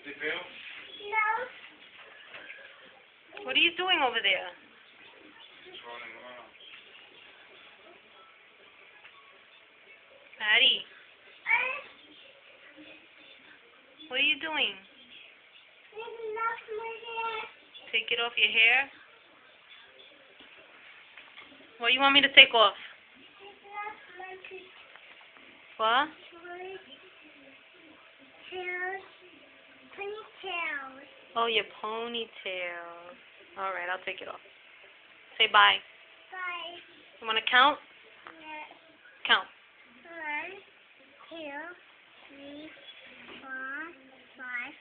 They fail? No. What are you doing over there? Just running around. Maddie, what are you doing? Take it off your hair? What do you want me to take off? What? Ponytails. Oh, your ponytail. Alright, I'll take it off. Say bye. Bye. You want to count? Yes. Count. 1, 2, 3, 4, 5,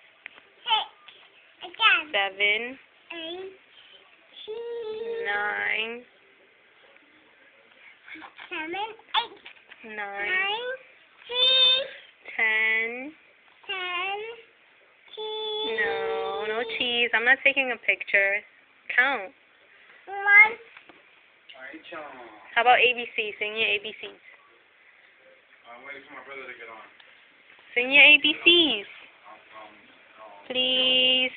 6. Again. 7, 8, 9, 7, 8, 9, 9, 10, 10. 10, No, no cheese. I'm not taking a picture. Count. 1. Alright, John. How about ABC? Sing your ABCs. I'm waiting for my brother to get on. Sing your ABCs. Um, Please.